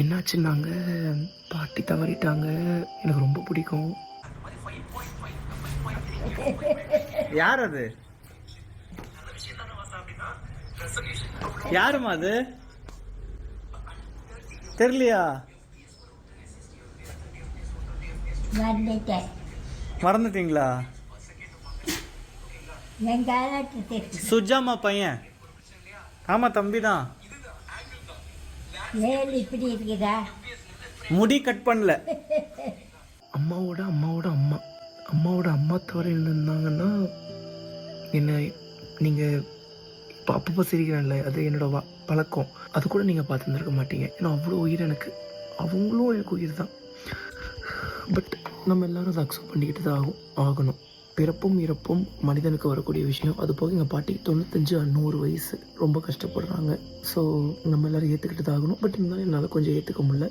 என்னாச்சுன்னாங்க, பாட்டி தவறிட்டாங்க. எனக்கு ரொம்ப பிடிக்கும். யார் அது? யாருமா அது? தெரியலையா? மறந்துட்டீங்களா? சுஜாமா பையன். ஆமா, தம்பி தான். இப்படி இருக்குதா? முடி கட் பண்ணல. அம்மாவோட அம்மா அம்மாவோட அம்மா தவிர இருந்தாங்கன்னா என்ன, நீங்கள் இப்போ அப்பப்போ சிரிக்கிறேன்ல, அது என்னோட பழக்கம். அது கூட நீங்கள் பார்த்துருந்துருக்க மாட்டீங்க. ஏன்னா அவ்வளோ உயிர் எனக்கு. அவங்களும் எனக்கு உயிர் தான். பட் நம்ம எல்லோரும் அதை அக்செப்ட் பண்ணிக்கிட்டு தான் ஆகணும். பிறப்பும் இறப்பும் மனிதனுக்கு வரக்கூடிய விஷயம். அது போக எங்கள் பாட்டிக்கு 95-100 வயசு, ரொம்ப கஷ்டப்படுறாங்க. ஸோ நம்ம எல்லோரும் ஏற்றுக்கிட்டு தான் ஆகணும். பட் இருந்தாலும் என்னால் கொஞ்சம் ஏற்றுக்க முடியல.